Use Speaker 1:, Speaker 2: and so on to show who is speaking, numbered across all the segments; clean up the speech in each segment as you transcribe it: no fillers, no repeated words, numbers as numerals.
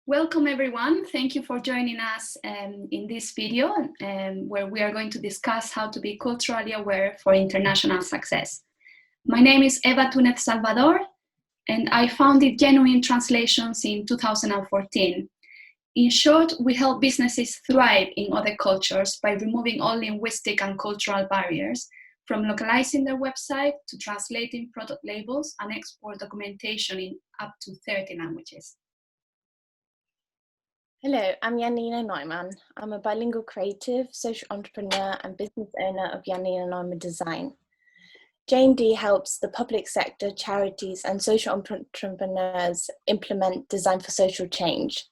Speaker 1: Welcome everyone. Thank you for joining us in this video where we are going to discuss how to be culturally aware for international success. My name is Eva Túnez Salvador and I founded Genuine Translations in 2014. In short, we help businesses thrive in other cultures by removing all linguistic and cultural barriers, from localizing their website to translating product labels and export documentation in up to 30 languages.
Speaker 2: Hello, I'm Janina Neumann. I'm a bilingual creative, social entrepreneur and business owner of Janina Neumann Design. J&D helps the public sector, charities and social entrepreneurs implement design for social change.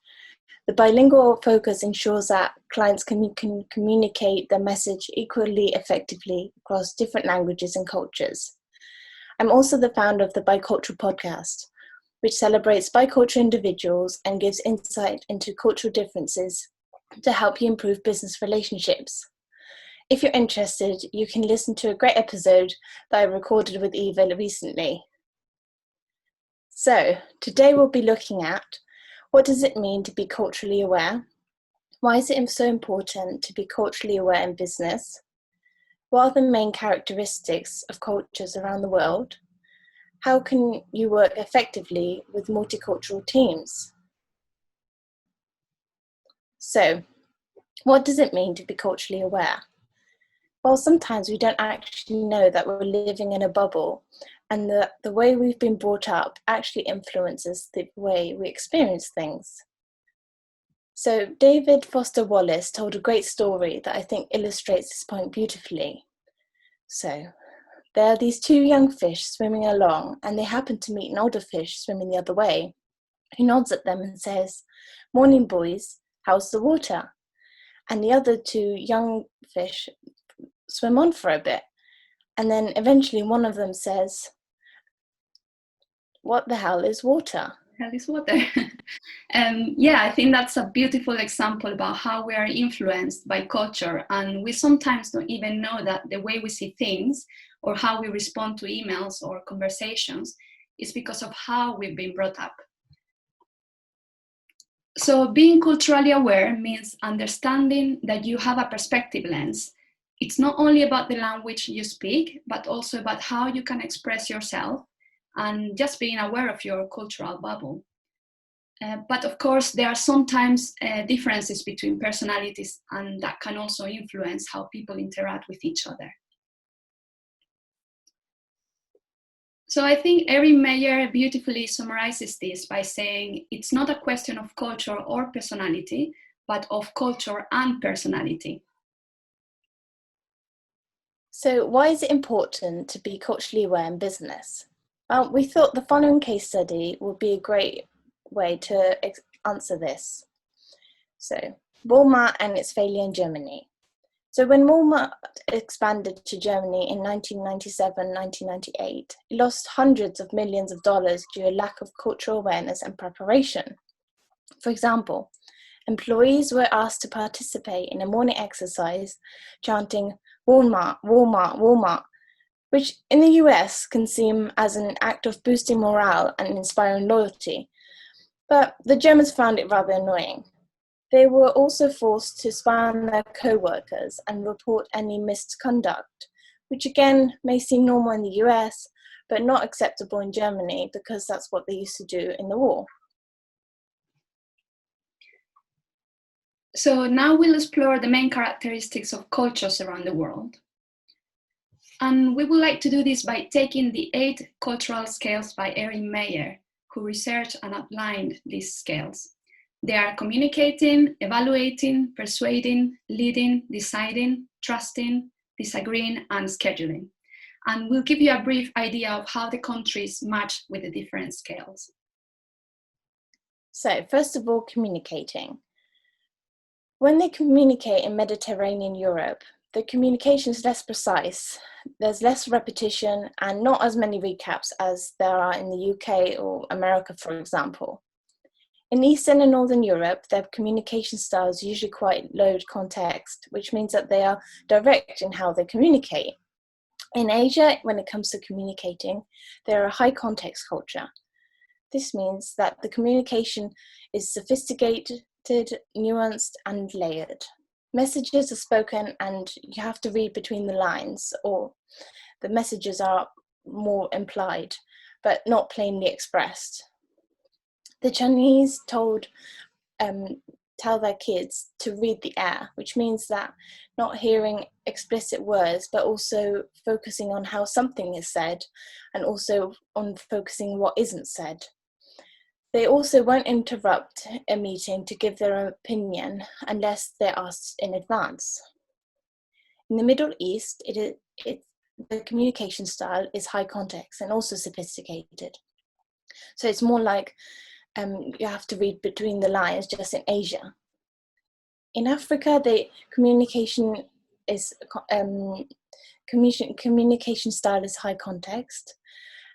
Speaker 2: The bilingual focus ensures that clients can communicate their message equally effectively across different languages and cultures. I'm also the founder of the Bicultural podcast, which celebrates bicultural individuals and gives insight into cultural differences to help you improve business relationships. If you're interested, you can listen to a great episode that I recorded with Eva recently. So, today we'll be looking at what does it mean to be culturally aware? Why is it so important to be culturally aware in business? What are the main characteristics of cultures around the world? How can you work effectively with multicultural teams? So, what does it mean to be culturally aware? Well, sometimes we don't actually know that we're living in a bubble, and the way we've been brought up actually influences the way we experience things. So, David Foster Wallace told a great story that I think illustrates this point beautifully. So, there are these two young fish swimming along, and they happen to meet an older fish swimming the other way, who nods at them and says, "Morning, boys, how's the water?" And the other two young fish swim on for a bit, and then eventually one of them says, "What the hell is water?"
Speaker 1: Hell is water. Yeah, I think that's a beautiful example about how we are influenced by culture, and we sometimes don't even know that the way we see things or how we respond to emails or conversations is because of how we've been brought up. So being culturally aware means understanding that you have a perspective lens. It's not only about the language you speak, but also about how you can express yourself and just being aware of your cultural bubble. But of course, there are sometimes differences between personalities, and that can also influence how people interact with each other. So I think Erin Meyer beautifully summarizes this by saying it's not a question of culture or personality, but of culture and personality.
Speaker 2: So why is it important to be culturally aware in business? Well, we thought the following case study would be a great way to answer this. So, Walmart and its failure in Germany. So when Walmart expanded to Germany in 1997-1998, it lost hundreds of millions of dollars due to a lack of cultural awareness and preparation. For example, employees were asked to participate in a morning exercise chanting "Walmart, Walmart, Walmart," which in the US can seem as an act of boosting morale and inspiring loyalty. But the Germans found it rather annoying. They were also forced to spy on their co-workers and report any misconduct, which again may seem normal in the US, but not acceptable in Germany because that's what they used to do in the war.
Speaker 1: So now we'll explore the main characteristics of cultures around the world. And we would like to do this by taking the 8 cultural scales by Erin Meyer, who researched and outlined these scales. They are communicating, evaluating, persuading, leading, deciding, trusting, disagreeing, and scheduling. And we'll give you a brief idea of how the countries match with the different scales.
Speaker 2: So, first of all, communicating. When they communicate in Mediterranean Europe, the communication is less precise, there's less repetition, and not as many recaps as there are in the UK or America, for example. In Eastern and Northern Europe, their communication style is usually quite low context, which means that they are direct in how they communicate. In Asia, when it comes to communicating, they are a high context culture. This means that the communication is sophisticated, nuanced, and layered. Messages are spoken and you have to read between the lines, or the messages are more implied, but not plainly expressed. The Chinese tell their kids to read the air, which means that not hearing explicit words, but also focusing on how something is said, and also on focusing what isn't said. They also won't interrupt a meeting to give their opinion unless they're asked in advance. In the Middle East, the communication style is high context and also sophisticated. So it's more like you have to read between the lines, just in Asia. In Africa, the communication style is high context,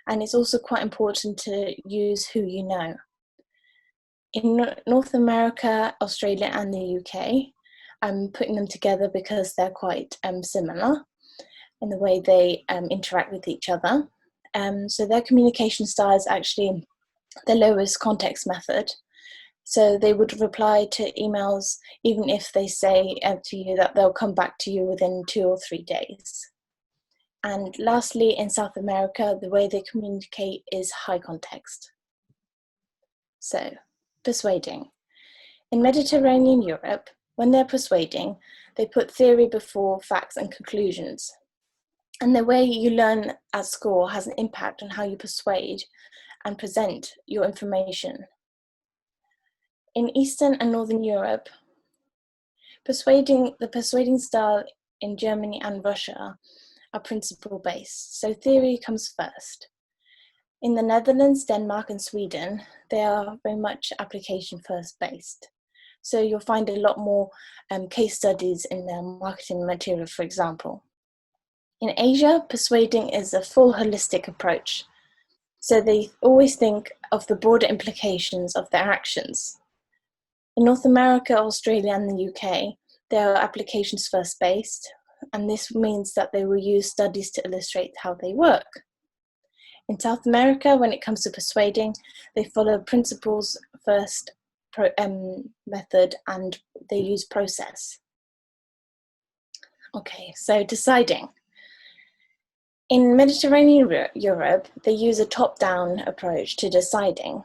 Speaker 2: and it's also quite important to use who you know. In North America, Australia, and the UK, I'm putting them together because they're quite similar in the way they interact with each other. So their communication style is actually the lowest context method. So they would reply to emails even if they say to you that they'll come back to you within 2 or 3 days. And lastly, in South America, the way they communicate is high context. So, persuading. In Mediterranean Europe, when they're persuading, they put theory before facts and conclusions. And the way you learn at school has an impact on how you persuade and present your information. In Eastern and Northern Europe, the persuading style in Germany and Russia are principle-based, so theory comes first. In the Netherlands, Denmark, and Sweden, they are very much application first based. So you'll find a lot more case studies in their marketing material, for example. In Asia, persuading is a full holistic approach. So they always think of the broader implications of their actions. In North America, Australia, and the UK, they are applications first based, and this means that they will use studies to illustrate how they work. In South America, when it comes to persuading, they follow principles first method, and they use process. Okay, so deciding. In Mediterranean Europe, they use a top-down approach to deciding.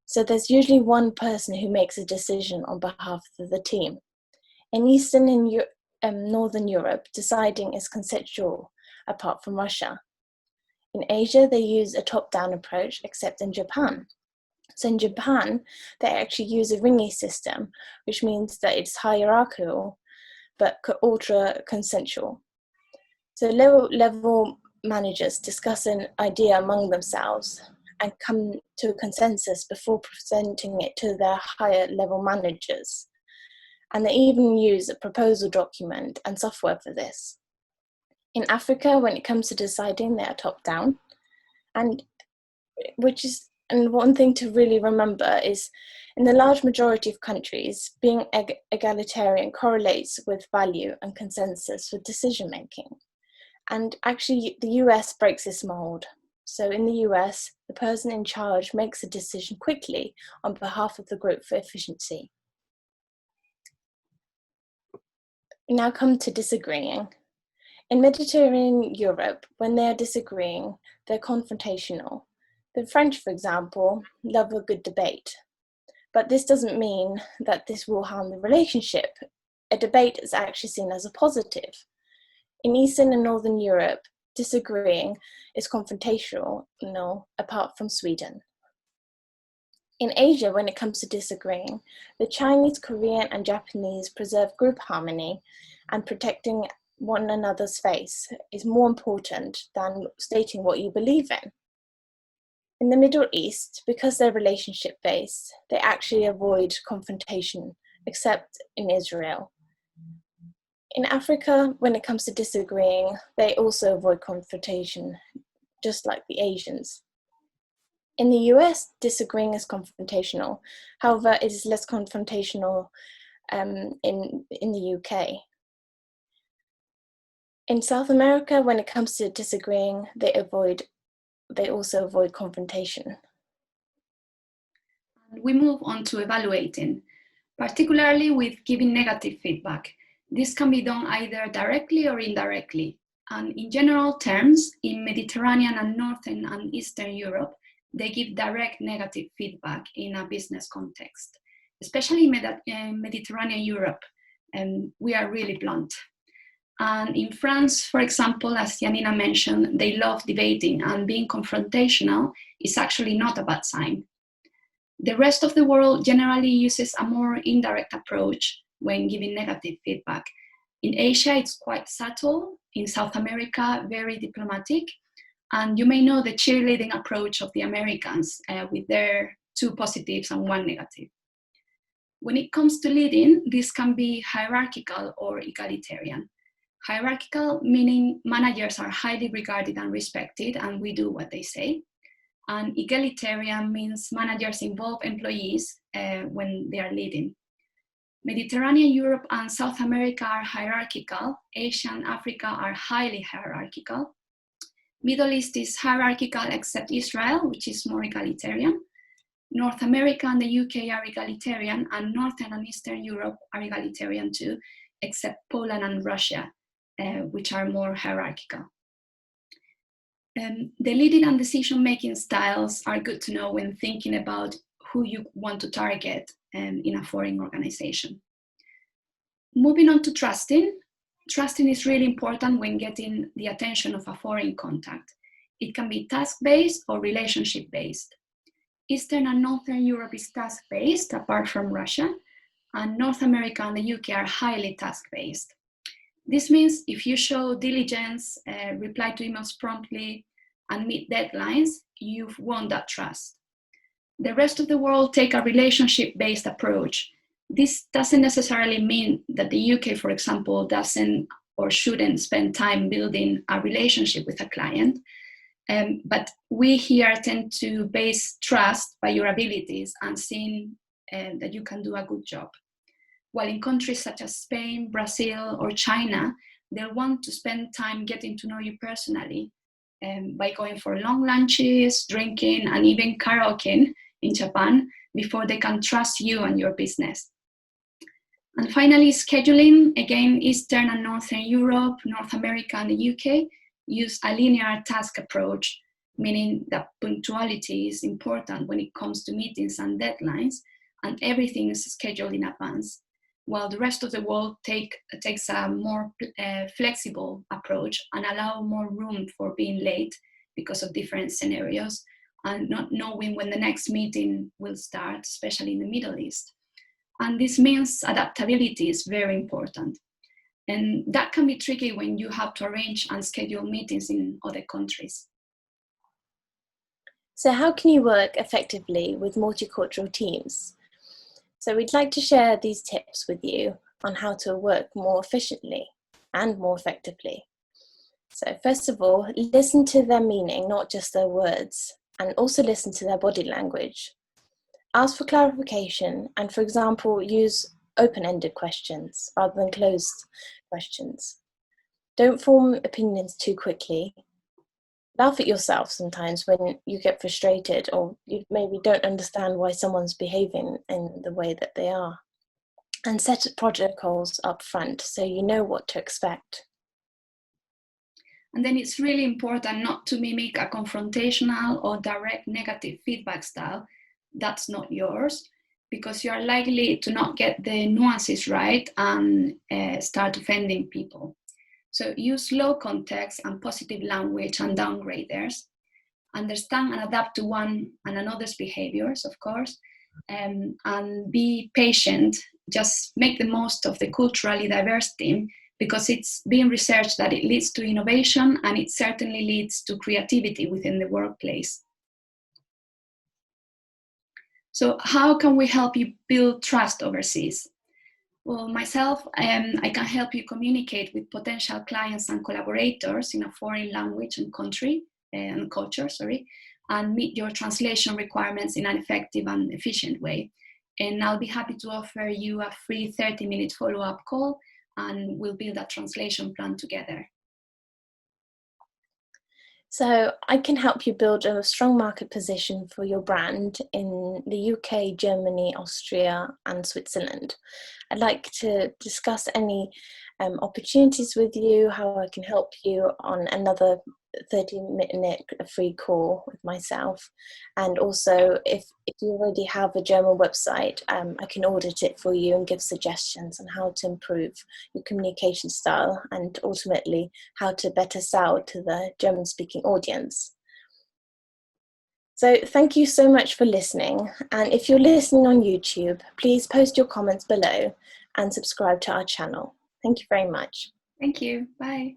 Speaker 2: So there's usually one person who makes a decision on behalf of the team. In Eastern and Northern Europe, deciding is consensual, apart from Russia. In Asia, they use a top-down approach, except in Japan. So in Japan, they actually use a ringi system, which means that it's hierarchical, but ultra consensual. So low-level managers discuss an idea among themselves and come to a consensus before presenting it to their higher-level managers. And they even use a proposal document and software for this. In Africa, when it comes to deciding, they are top-down, and one thing to really remember is, in the large majority of countries, being egalitarian correlates with value and consensus for decision-making. And actually, the US breaks this mold. So in the US, the person in charge makes a decision quickly on behalf of the group for efficiency. We now come to disagreeing. In Mediterranean Europe, when they are disagreeing, they're confrontational. The French, for example, love a good debate. But this doesn't mean that this will harm the relationship. A debate is actually seen as a positive. In Eastern and Northern Europe, disagreeing is confrontational, apart from Sweden. In Asia, when it comes to disagreeing, the Chinese, Korean, and Japanese preserve group harmony, and protecting one another's face is more important than stating what you believe in. In the Middle East, because they're relationship-based, they actually avoid confrontation, except in Israel. In Africa, when it comes to disagreeing, they also avoid confrontation, just like the Asians. In the US, disagreeing is confrontational. However, it is less confrontational in the UK. In South America, when it comes to disagreeing, they also avoid confrontation.
Speaker 1: We move on to evaluating, particularly with giving negative feedback. This can be done either directly or indirectly. And in general terms, in Mediterranean and Northern and Eastern Europe, they give direct negative feedback in a business context, especially in Mediterranean Europe. We are really blunt. And in France, for example, as Janina mentioned, they love debating, and being confrontational is actually not a bad sign. The rest of the world generally uses a more indirect approach when giving negative feedback. In Asia, it's quite subtle. In South America, very diplomatic. And you may know the cheerleading approach of the Americans with their 2 positives and 1 negative. When it comes to leading, this can be hierarchical or egalitarian. Hierarchical meaning managers are highly regarded and respected, and we do what they say. And egalitarian means managers involve employees when they are leading. Mediterranean Europe and South America are hierarchical. Asia and Africa are highly hierarchical. Middle East is hierarchical except Israel, which is more egalitarian. North America and the UK are egalitarian, and Northern and Eastern Europe are egalitarian too, except Poland and Russia, which are more hierarchical. The leading and decision-making styles are good to know when thinking about who you want to target in a foreign organization. Moving on to trusting. Trusting is really important when getting the attention of a foreign contact. It can be task-based or relationship-based. Eastern and Northern Europe is task-based, apart from Russia, and North America and the UK are highly task-based. This means if you show diligence, reply to emails promptly, and meet deadlines, you've won that trust. The rest of the world take a relationship-based approach. This doesn't necessarily mean that the UK, for example, doesn't or shouldn't spend time building a relationship with a client, but we here tend to base trust by your abilities and seeing that you can do a good job. While in countries such as Spain, Brazil, or China, they'll want to spend time getting to know you personally by going for long lunches, drinking, and even karaoke in Japan before they can trust you and your business. And finally, scheduling. Again, Eastern and Northern Europe, North America, and the UK use a linear task approach, meaning that punctuality is important when it comes to meetings and deadlines, and everything is scheduled in advance, while the rest of the world takes a more flexible approach and allow more room for being late because of different scenarios and not knowing when the next meeting will start, especially in the Middle East. And this means adaptability is very important. And that can be tricky when you have to arrange and schedule meetings in other countries.
Speaker 2: So how can you work effectively with multicultural teams? So we'd like to share these tips with you on how to work more efficiently and more effectively. So first of all, listen to their meaning, not just their words, and also listen to their body language. Ask for clarification and, for example, use open-ended questions rather than closed questions. Don't form opinions too quickly. Laugh at yourself sometimes when you get frustrated or you maybe don't understand why someone's behaving in the way that they are. And set protocols up front so you know what to expect.
Speaker 1: And then it's really important not to mimic a confrontational or direct negative feedback style that's not yours, because you are likely to not get the nuances right and start offending people. So use low context and positive language and downgraders. Understand and adapt to one and another's behaviors, of course, and be patient. Just make the most of the culturally diverse team, because it's being researched that it leads to innovation and it certainly leads to creativity within the workplace. So how can we help you build trust overseas? Well, myself, I can help you communicate with potential clients and collaborators in a foreign language and country and culture, and meet your translation requirements in an effective and efficient way. And I'll be happy to offer you a free 30-minute follow-up call, and we'll build a translation plan together.
Speaker 2: So I can help you build a strong market position for your brand in the UK, Germany, Austria, and Switzerland. I'd like to discuss any opportunities with you, how I can help you on another 30-minute free call with myself. And also, if you already have a German website, I can audit it for you and give suggestions on how to improve your communication style and ultimately how to better sell to the German-speaking audience. So thank you so much for listening. And if you're listening on YouTube, please post your comments below and subscribe to our channel. Thank you very much.
Speaker 1: Thank you. Bye.